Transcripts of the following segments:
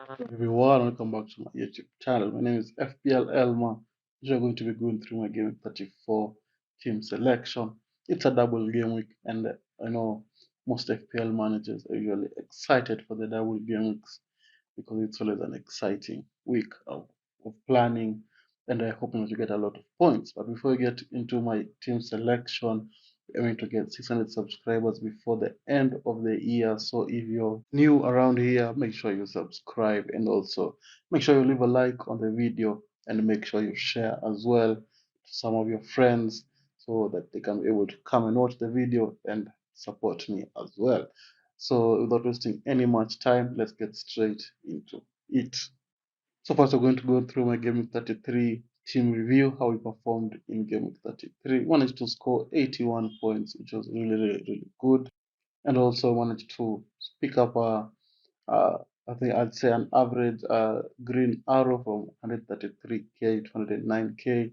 Everyone, welcome back to my YouTube channel. My name is FPL Elma. We're going to be going through my game week 34 team selection. It's a double game week, and I know most FPL managers are usually excited for the double game weeks because it's always an exciting week of planning, and I hope to get a lot of points. But before we get into my team selection, I'm going to get 600 subscribers before the end of the year. So if you're new around here, make sure you subscribe and also make sure you leave a like on the video and make sure you share as well to some of your friends so that they can be able to come and watch the video and support me as well. So without wasting any much time, let's get straight into it. So first we're going to go through my game week 33 team review, how we performed in game week 33. Managed to score 81 points, which was really good. And also managed to pick up uh, I think I'd say an average green arrow from 133k to 109k.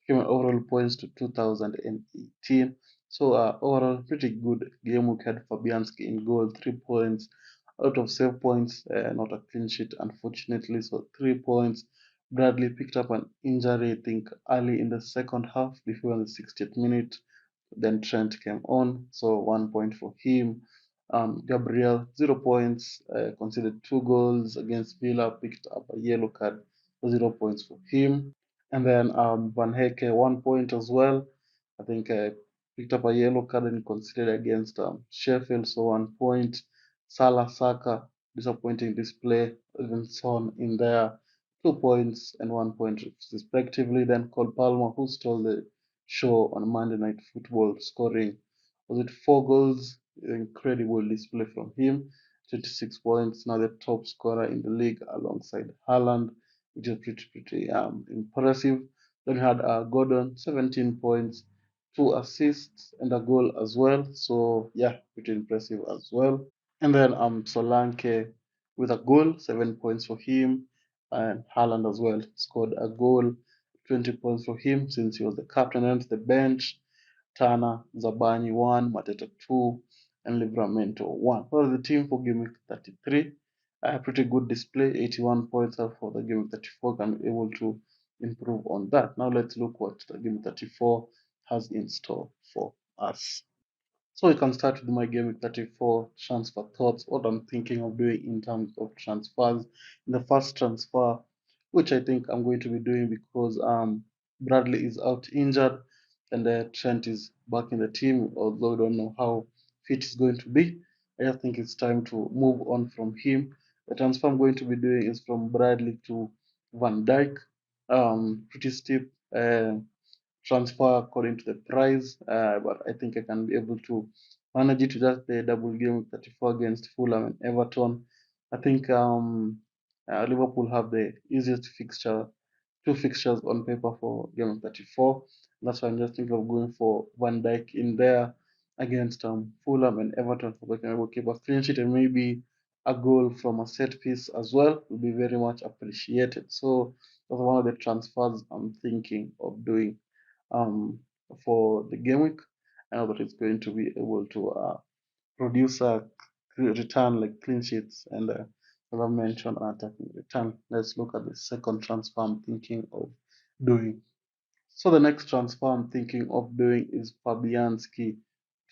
Came overall points to 2018. So overall, pretty good game. We had Fabianski in goal, 3 points out of save points, not a clean sheet, unfortunately. So 3 points. Bradley picked up an injury, I think, early in the second half before the 60th minute. Then Trent came on, so 1 point for him. Gabriel, 0 points, conceded 2 goals against Villa, picked up a yellow card, 0 points for him. And then Van Hecke, 1 point as well. I think picked up a yellow card and considered against Sheffield, so 1 point. Salah Saka, disappointing display. Even Son in there, 2 points and 1 point respectively. Then Cole Palmer, who stole the show on Monday Night Football, scoring was it 4 goals? Incredible display from him. 26 points, now the top scorer in the league alongside Haaland, which is pretty impressive. Then we had Gordon, 17 points, 2 assists and a goal as well. So yeah, pretty impressive as well. And then Solanke with a goal, 7 points for him, and Haaland as well scored a goal, 20 points for him since he was the captain and the bench. Tana, Zabani 1, Mateta 2, and Livramento 1. Well, the team for game week 33, a pretty good display, 81 points out for the game week 34, can be able to improve on that. Now let's look what the game week 34 has in store for us. So we can start with my game week 34 transfer thoughts, what I'm thinking of doing in terms of transfers. In the first transfer, which I think I'm going to be doing because Bradley is out injured and Trent is back in the team, although we don't know how fit he's going to be. I just think it's time to move on from him. The transfer I'm going to be doing is from Bradley to Van Dijk. Pretty steep. Transfer according to the price, but I think I can be able to manage it to just the double game with 34 against Fulham and Everton. I think Liverpool have the easiest fixture, two fixtures on paper for game 34. That's why I'm just thinking of going for Van Dijk in there against Fulham and Everton for being able to keep a clean sheet and maybe a goal from a set piece as well would be very much appreciated. So that's one of the transfers I'm thinking of doing um, for the game week. I know that it's going to be able to produce a return like clean sheets and as I mentioned, an attacking return. Let's look at the second transfer I'm thinking of doing. So the next transfer I'm thinking of doing is Fabianski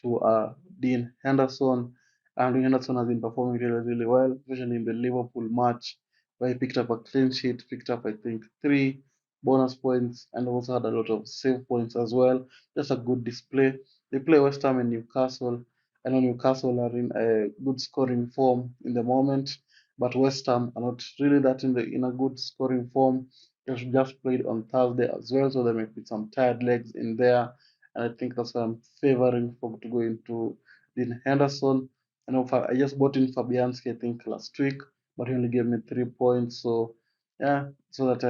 to Dean Henderson. And Dean Henderson has been performing really well, especially in the Liverpool match, where he picked up a clean sheet, picked up I think 3 bonus points, and also had a lot of save points as well. Just a good display. They play West Ham and Newcastle. I know Newcastle are in a good scoring form in the moment, but West Ham are not really that in a good scoring form. Just played on Thursday as well, so there might be some tired legs in there. And I think that's why I'm favoring for to go into Dean Henderson. I know I just bought in Fabianski, I think, last week, but he only gave me 3 points. So, yeah, so that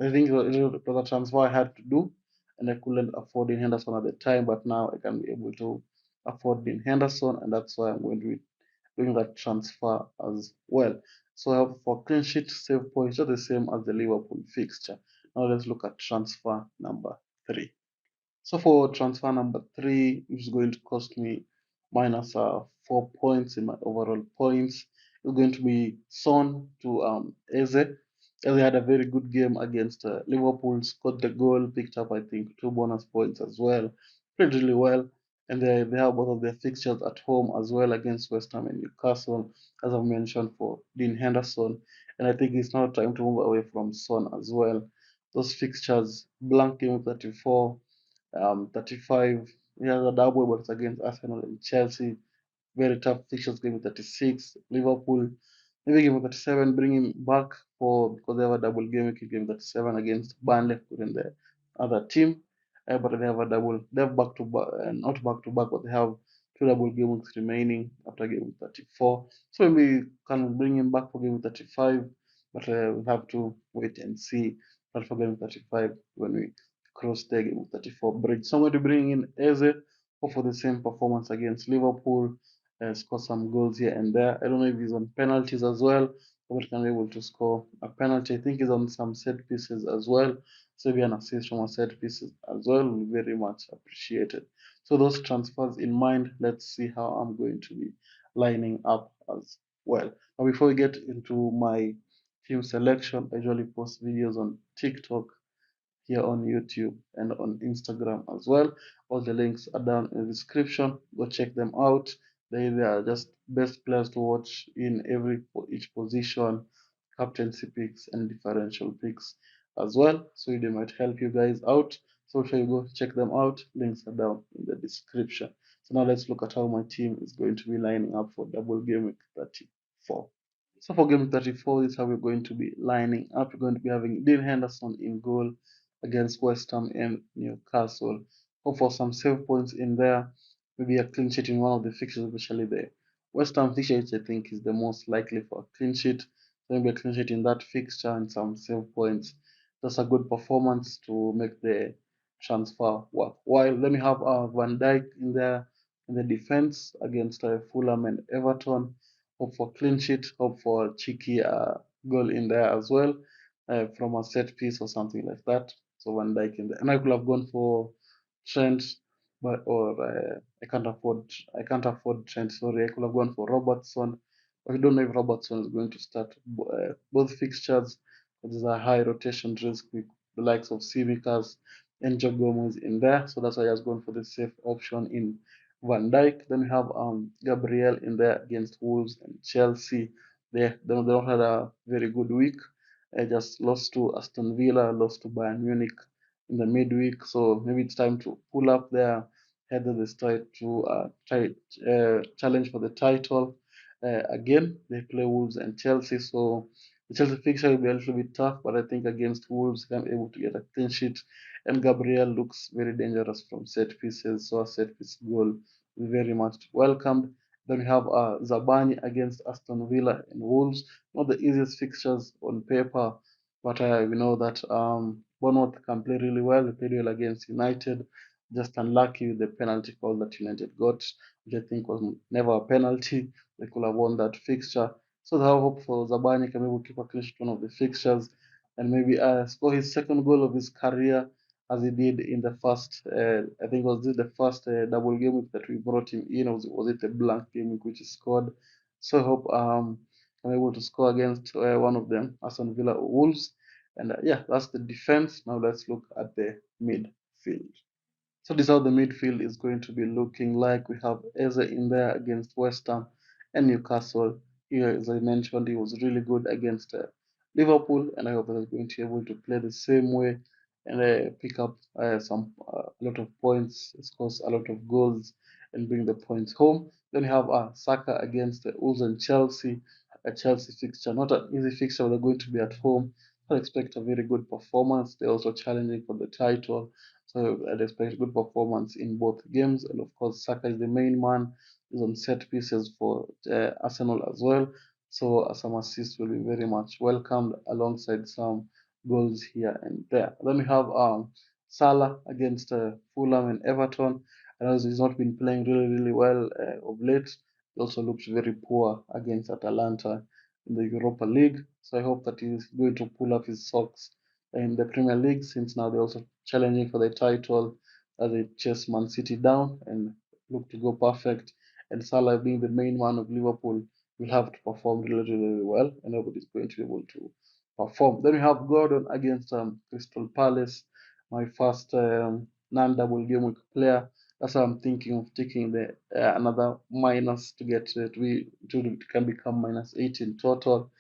I think it was a transfer I had to do, and I couldn't afford Dean Henderson at the time, but now I can be able to afford Dean Henderson, and that's why I'm going to be doing that transfer as well. So I have for clean sheet save points just the same as the Liverpool fixture. Now let's look at transfer number 3. So for transfer number 3, which is going to cost me minus 4 points in my overall points, is going to be Son to Eze. Eze had a very good game against Liverpool, scored the goal, picked up, I think, two bonus points as well. Played really well. And they have both of their fixtures at home as well against West Ham and Newcastle, as I've mentioned for Dean Henderson. And I think it's now time to move away from Son as well. Those fixtures, blank game 34, 35, he has a double, but it's against Arsenal and Chelsea. Very tough fixtures, game 36, Liverpool. Maybe game 37, bring him back for because they have a double game week, game 37 against Burnley, in the other team. But they have a double, they have back to back, not back to back, but they have two double game weeks remaining after game 34. So maybe can bring him back for game 35, but we'll have to wait and see. Not for game 35 when we cross the game 34 bridge. Somewhere to bring in Eze, hope for the same performance against Liverpool, score some goals here and there. I don't know if he's on penalties as well, but can be able to score a penalty. I think he's on some set pieces as well. So maybe an assist from a set pieces as well will be very much appreciated. So those transfers in mind, let's see how I'm going to be lining up as well. Now before we get into my team selection, I usually post videos on TikTok, here on YouTube and on Instagram as well. All the links are down in the description. Go check them out. They are just best players to watch in each position, captaincy picks and differential picks as well. So they might help you guys out. So if you go check them out, links are down in the description. So now let's look at how my team is going to be lining up for double game week 34. So for game 34, this is how we're going to be lining up. We're going to be having Dean Henderson in goal against West Ham and Newcastle. Hope for some save points in there. Maybe a clean sheet in one of the fixtures, especially the West Ham fixture, which I think is the most likely for a clean sheet. So maybe a clean sheet in that fixture and some save points. That's a good performance to make the transfer worthwhile. Then we have Van Dijk in there in the defense against Fulham and Everton. Hope for clean sheet. Hope for a cheeky goal in there as well, from a set piece or something like that. So Van Dijk in there, and I could have gone for Trent, but or I can't afford Trent. Sorry, I could have gone for Robertson. But I don't know if Robertson is going to start both fixtures. There's a high rotation risk with the likes of Simicas and Joe Gomez in there, so that's why I was going for the safe option in Van Dijk. Then we have Gabriel in there against Wolves and Chelsea. They don't had a very good week. I just lost to Aston Villa, lost to Bayern Munich in the midweek. So maybe it's time to pull up their head of the start to challenge for the title. Again, they play Wolves and Chelsea. So the Chelsea fixture will be a little bit tough, but I think against Wolves, I'm able to get a clean sheet. And Gabriel looks very dangerous from set pieces. So a set piece goal is very much welcomed. Then we have Zabani against Aston Villa and Wolves. Not the easiest fixtures on paper, but we know that Bournemouth can play really well. They played well against United. Just unlucky with the penalty call that United got, which I think was never a penalty. They could have won that fixture. So I hope for Zabani can maybe keep a clean sheet one of the fixtures and maybe score his second goal of his career as he did in the first. I think was this the first double game week that we brought him in. Was it a blank game week which he scored? So I hope I'm able to score against one of them, Aston Villa or Wolves. And yeah, that's the defense. Now let's look at the midfield. So this is how the midfield is going to be looking like. We have Eze in there against West Ham and Newcastle. Here, as I mentioned, he was really good against Liverpool, and I hope that he's going to be able to play the same way and pick up a lot of points, score a lot of goals, and bring the points home. Then we have Saka against Wolves and Chelsea. A Chelsea fixture, not an easy fixture. They're going to be at home. I expect a very good performance. They're also challenging for the title. So I'd expect good performance in both games. And of course, Saka is the main man. He's on set pieces for Arsenal as well. So some assists will be very much welcomed alongside some goals here and there. Then we have Salah against Fulham and Everton. And as he's not been playing really well of late, he also looks very poor against Atalanta in the Europa League. So I hope that he's going to pull up his socks in the Premier League, since now they're also challenging for the title as they chase Man City down and look to go perfect. And Salah being the main man of Liverpool will have to perform really, really well, and nobody's going to be able to perform. Then we have Gordon against Crystal Palace, my first non-double game week player. That's why I'm thinking of taking the another minus to get to can become -8 in total.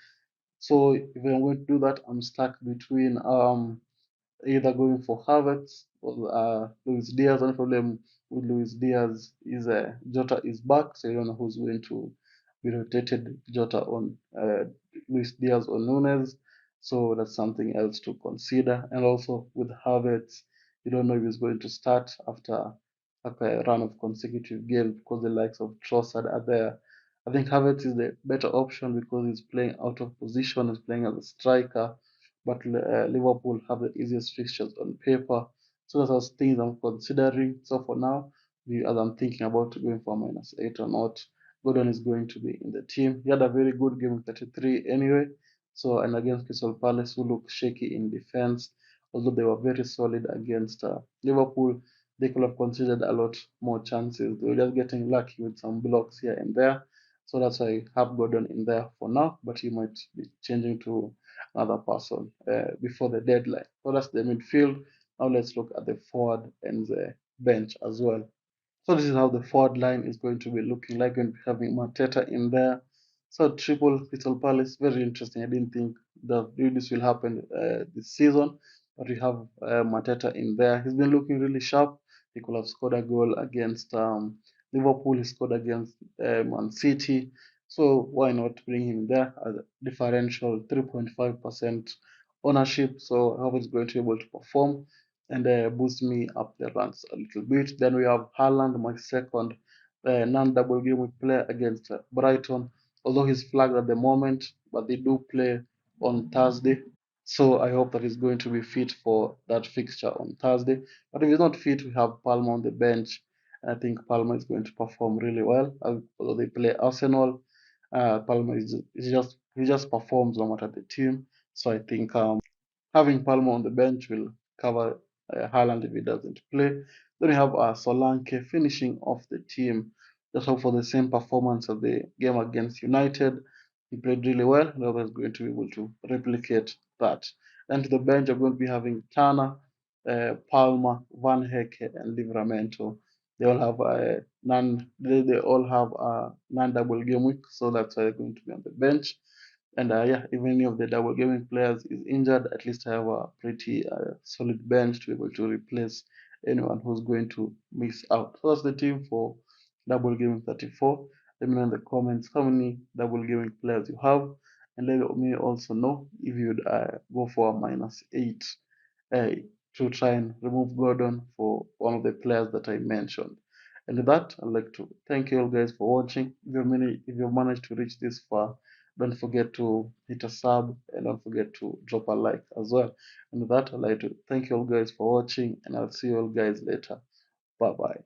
So if I'm going to do that, I'm stuck between either going for Havertz or Luis Diaz. One problem with Luis Diaz is Jota is back, so you don't know who's going to be rotated, Jota on Luis Diaz or Nunes. So that's something else to consider. And also with Havertz, you don't know if he's going to start after a run of consecutive games because the likes of Trossard are there. I think Havertz is the better option because he's playing out of position, he's playing as a striker, but Liverpool have the easiest fixtures on paper. So those are things I'm considering. So for now, as I'm thinking about going for -8 or not, Gordon is going to be in the team. He had a very good game in 33 anyway. So, and against Crystal Palace, who look shaky in defense, although they were very solid against Liverpool, they could have considered a lot more chances. They were just getting lucky with some blocks here and there. So that's why I have Gordon in there for now, but he might be changing to another person before the deadline. So that's the midfield. Now let's look at the forward and the bench as well. So this is how the forward line is going to be looking like when having Mateta in there. So triple Crystal Palace, very interesting. I didn't think that this will happen this season, but we have Mateta in there. He's been looking really sharp. He could have scored a goal against Liverpool. He scored against Man City. So why not bring him there? As a differential 3.5% ownership. So how he's going to be able to perform and boost me up the ranks a little bit. Then we have Haaland, my second non-double game week player against Brighton. Although he's flagged at the moment, but they do play on Thursday. So I hope that he's going to be fit for that fixture on Thursday. But if he's not fit, we have Palmer on the bench. I think Palmer is going to perform really well. Although they play Arsenal, Palmer is he just performs no matter the team. So I think having Palmer on the bench will cover Haaland if he doesn't play. Then we have Solanke finishing off the team. Just hope for the same performance of the game against United. He played really well, and I was going to be able to replicate that. Then to the bench, I'm going to be having Turner, Palmer, Van Hecke, and Livramento. They all have they all have a non-double game week, so that's why they're going to be on the bench. And yeah, if any of the double gaming players is injured, at least I have a pretty solid bench to be able to replace anyone who's going to miss out. So that's the team for double gaming 34. Let me know in the comments how many double gaming players you have, and let me also know if you'd go for a -8 uh, to try and remove Gordon for one of the players that I mentioned. And with that, I'd like to thank you all guys for watching. If you've managed to reach this far, don't forget to hit a sub and don't forget to drop a like as well. And with that, I'd like to thank you all guys for watching, and I'll see you all guys later. Bye bye.